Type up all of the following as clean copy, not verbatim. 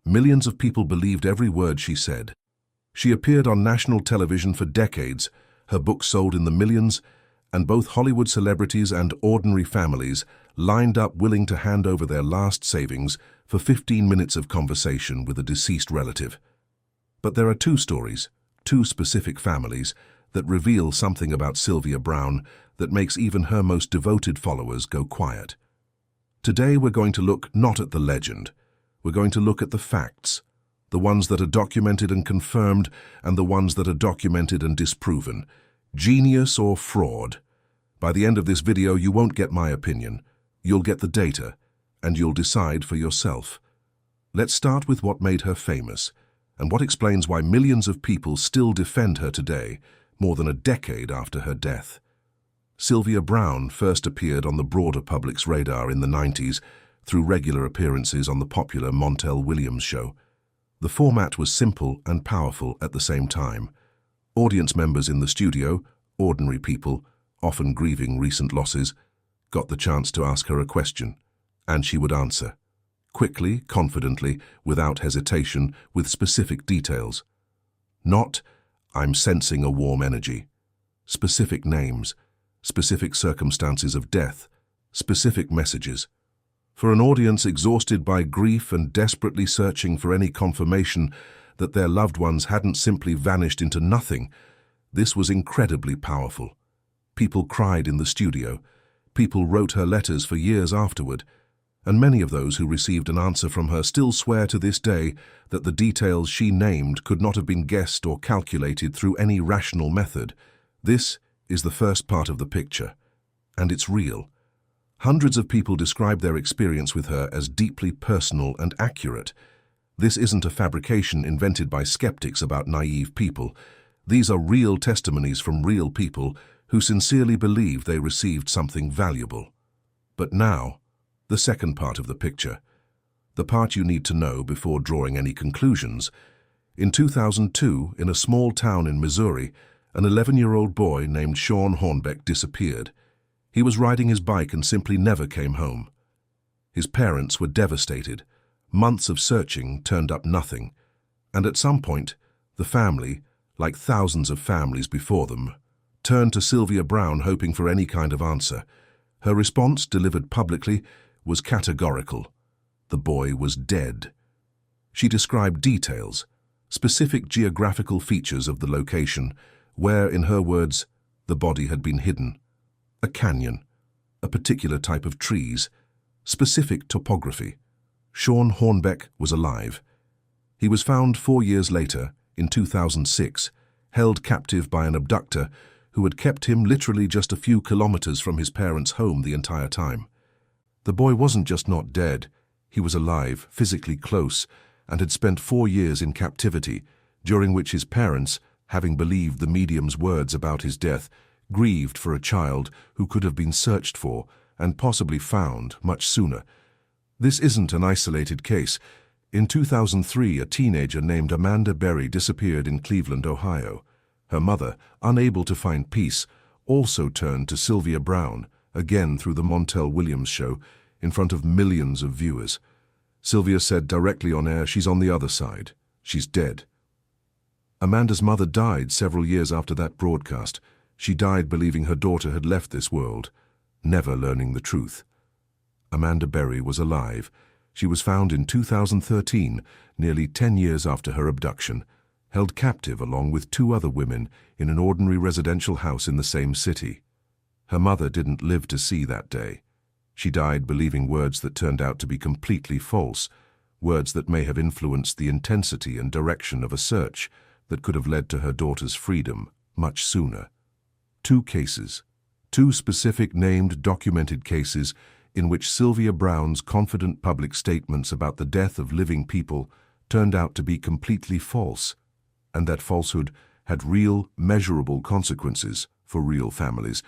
Millions of people believed every word she said. She appeared on national television for decades, her books sold in the millions, and both Hollywood celebrities and ordinary families lined up willing to hand over their last savings for 15 minutes of conversation with a deceased relative. But there are two stories, two specific families, that reveal something about Sylvia Browne that makes even her most devoted followers go quiet. Today we're going to look not at the legend, we're going to look at the facts, the ones that are documented and confirmed and the ones that are documented and disproven. Genius or fraud? By the end of this video you won't get my opinion, you'll get the data, and you'll decide for yourself. Let's start with what made her famous, and what explains why millions of people still defend her today, more than a decade after her death. Sylvia Browne first appeared on the broader public's radar in the 90s through regular appearances on the popular Montel Williams Show. The format was simple and powerful at the same time. Audience members in the studio, ordinary people, often grieving recent losses, got the chance to ask her a question, and she would answer. Quickly, confidently, without hesitation, with specific details. Not, "I'm sensing a warm energy." Specific names, specific circumstances of death, specific messages. For an audience exhausted by grief and desperately searching for any confirmation that their loved ones hadn't simply vanished into nothing, this was incredibly powerful. People cried in the studio, people wrote her letters for years afterward, and many of those who received an answer from her still swear to this day that the details she named could not have been guessed or calculated through any rational method. This is the first part of the picture, and it's real. Hundreds of people describe their experience with her as deeply personal and accurate. This isn't a fabrication invented by skeptics about naive people. These are real testimonies from real people who sincerely believe they received something valuable. But now, the second part of the picture, the part you need to know before drawing any conclusions. In 2002, in a small town in Missouri, an 11-year-old boy named Shawn Hornbeck disappeared. He was riding his bike and simply never came home. His parents were devastated. Months of searching turned up nothing. And at some point, the family, like thousands of families before them, turned to Sylvia Browne hoping for any kind of answer. Her response, delivered publicly, was categorical. The boy was dead. She described details, specific geographical features of the location, where, in her words, the body had been hidden. A canyon, a particular type of trees, specific topography. Shawn Hornbeck was alive. He was found 4 years later, in 2006, held captive by an abductor who had kept him literally just a few kilometers from his parents' home the entire time. The boy wasn't just not dead, he was alive, physically close, and had spent 4 years in captivity, during which his parents, having believed the medium's words about his death, grieved for a child who could have been searched for and possibly found much sooner. This isn't an isolated case. In 2003, a teenager named Amanda Berry disappeared in Cleveland, Ohio. Her mother, unable to find peace, also turned to Sylvia Browne, again through the Montel Williams Show, in front of millions of viewers. Sylvia said directly on air, "She's on the other side. She's dead." Amanda's mother died several years after that broadcast. She died believing her daughter had left this world, never learning the truth. Amanda Berry was alive. She was found in 2013, nearly 10 years after her abduction, held captive along with 2 other women in an ordinary residential house in the same city. Her mother didn't live to see that day. She died believing words that turned out to be completely false, words that may have influenced the intensity and direction of a search that could have led to her daughter's freedom much sooner. 2 cases, 2 specific named documented cases in which Sylvia Browne's confident public statements about the death of living people turned out to be completely false, and that falsehood had real, measurable consequences for real families.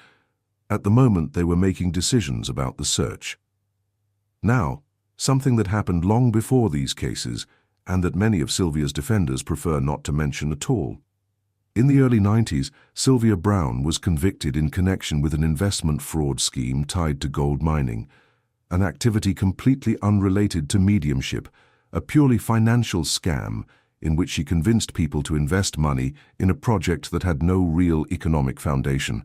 At the moment, they were making decisions about the search. Now, something that happened long before these cases, and that many of Sylvia's defenders prefer not to mention at all. In the early 90s, Sylvia Browne was convicted in connection with an investment fraud scheme tied to gold mining, an activity completely unrelated to mediumship, a purely financial scam in which she convinced people to invest money in a project that had no real economic foundation.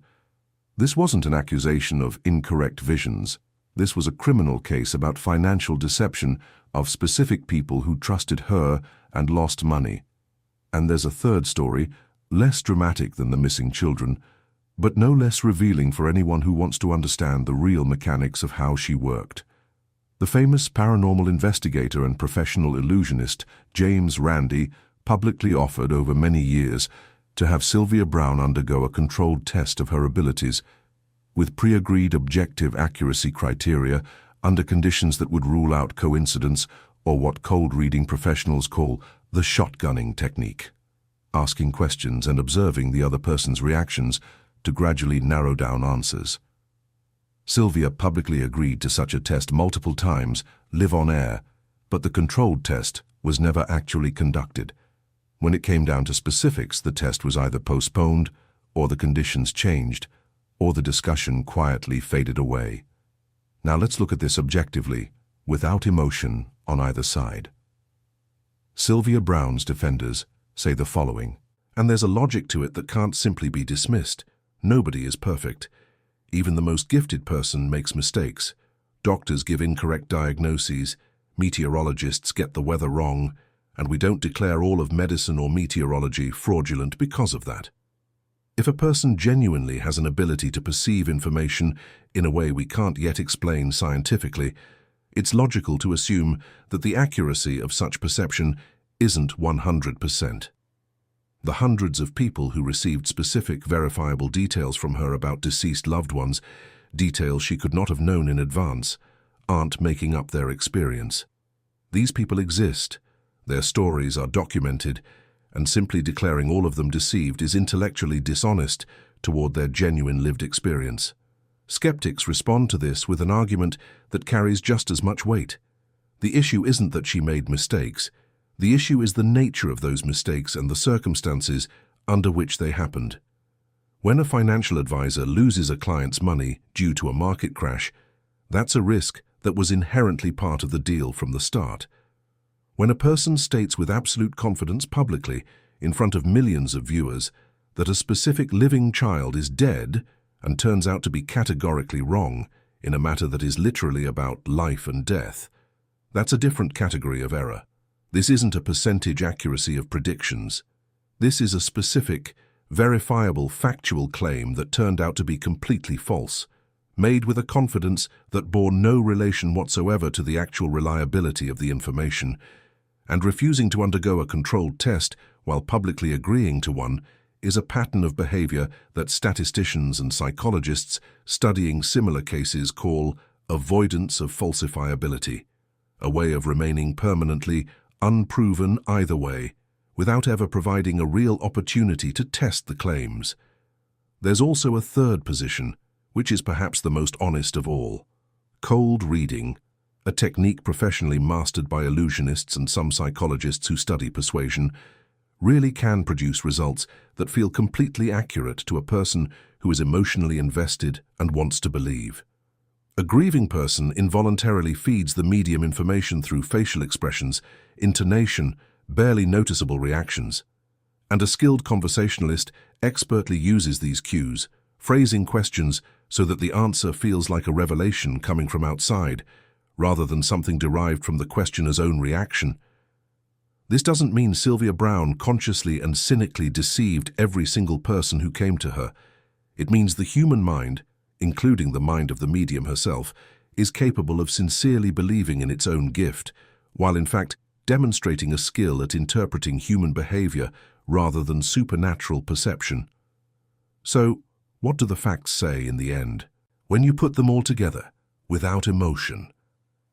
This wasn't an accusation of incorrect visions. This was a criminal case about financial deception of specific people who trusted her and lost money. And there's a third story, less dramatic than the missing children, but no less revealing for anyone who wants to understand the real mechanics of how she worked. The famous paranormal investigator and professional illusionist James Randi publicly offered over many years to have Sylvia Browne undergo a controlled test of her abilities with pre-agreed objective accuracy criteria under conditions that would rule out coincidence, or what cold-reading professionals call the shotgunning technique, asking questions and observing the other person's reactions to gradually narrow down answers. Sylvia publicly agreed to such a test multiple times, live on air, but the controlled test was never actually conducted. When it came down to specifics, the test was either postponed, or the conditions changed, or the discussion quietly faded away. Now let's look at this objectively, without emotion on either side. Sylvia Browne's defenders say the following, and there's a logic to it that can't simply be dismissed. Nobody is perfect. Even the most gifted person makes mistakes. Doctors give incorrect diagnoses, meteorologists get the weather wrong, and we don't declare all of medicine or meteorology fraudulent because of that. If a person genuinely has an ability to perceive information in a way we can't yet explain scientifically, it's logical to assume that the accuracy of such perception isn't 100%. The hundreds of people who received specific, verifiable details from her about deceased loved ones, details she could not have known in advance, aren't making up their experience. These people exist, their stories are documented, and simply declaring all of them deceived is intellectually dishonest toward their genuine lived experience. Skeptics respond to this with an argument that carries just as much weight. The issue isn't that she made mistakes. The issue is the nature of those mistakes and the circumstances under which they happened. When a financial advisor loses a client's money due to a market crash, that's a risk that was inherently part of the deal from the start. When a person states with absolute confidence publicly, in front of millions of viewers, that a specific living child is dead and turns out to be categorically wrong in a matter that is literally about life and death, that's a different category of error. This isn't a percentage accuracy of predictions. This is a specific, verifiable, factual claim that turned out to be completely false, made with a confidence that bore no relation whatsoever to the actual reliability of the information, and refusing to undergo a controlled test while publicly agreeing to one is a pattern of behavior that statisticians and psychologists studying similar cases call avoidance of falsifiability, a way of remaining permanently unproven either way, without ever providing a real opportunity to test the claims. There's also a third position, which is perhaps the most honest of all. Cold reading, a technique professionally mastered by illusionists and some psychologists who study persuasion, really can produce results that feel completely accurate to a person who is emotionally invested and wants to believe. A grieving person involuntarily feeds the medium information through facial expressions, intonation, barely noticeable reactions. And a skilled conversationalist expertly uses these cues, phrasing questions so that the answer feels like a revelation coming from outside, rather than something derived from the questioner's own reaction. This doesn't mean Sylvia Browne consciously and cynically deceived every single person who came to her. It means the human mind, including the mind of the medium herself, is capable of sincerely believing in its own gift, while in fact demonstrating a skill at interpreting human behavior rather than supernatural perception. So, what do the facts say in the end? When you put them all together, without emotion.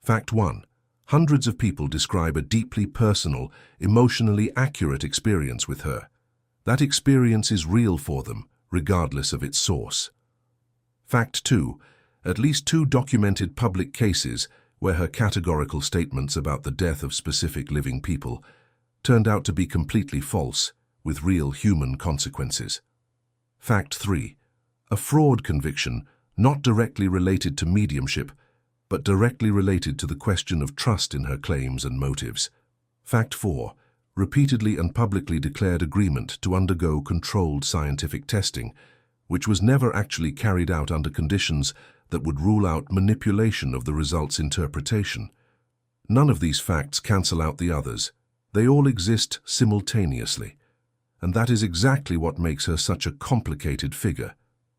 Fact 1. Hundreds of people describe a deeply personal, emotionally accurate experience with her. That experience is real for them, regardless of its source. Fact 2. At least 2 documented public cases where her categorical statements about the death of specific living people turned out to be completely false, with real human consequences. Fact 3. A fraud conviction not directly related to mediumship, but directly related to the question of trust in her claims and motives. Fact 4. Repeatedly and publicly declared agreement to undergo controlled scientific testing, which was never actually carried out under conditions that would rule out manipulation of the result's interpretation. None of these facts cancel out the others. They all exist simultaneously. And that is exactly what makes her such a complicated figure.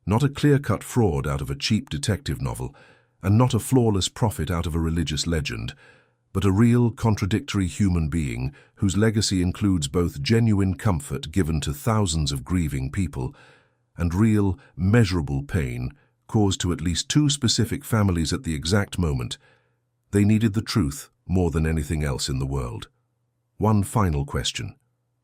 Not a clear-cut fraud out of a cheap detective novel, and not a flawless prophet out of a religious legend, but a real, contradictory human being whose legacy includes both genuine comfort given to thousands of grieving people and real, measurable pain caused to at least 2 specific families at the exact moment they needed the truth more than anything else in the world. One final question,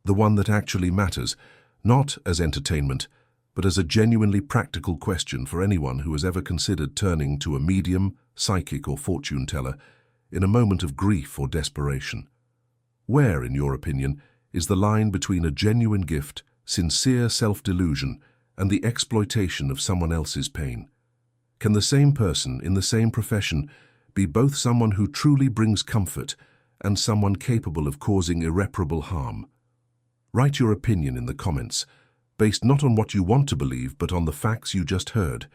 the one that actually matters, not as entertainment, but as a genuinely practical question for anyone who has ever considered turning to a medium, psychic, or fortune teller in a moment of grief or desperation. Where, in your opinion, is the line between a genuine gift, sincere self-delusion, and the exploitation of someone else's pain? Can the same person in the same profession be both someone who truly brings comfort and someone capable of causing irreparable harm? Write your opinion in the comments, based not on what you want to believe but on the facts you just heard,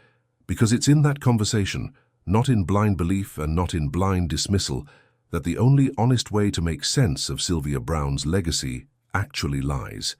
because it's in that conversation, not in blind belief and not in blind dismissal, that the only honest way to make sense of Sylvia Browne's legacy actually lies.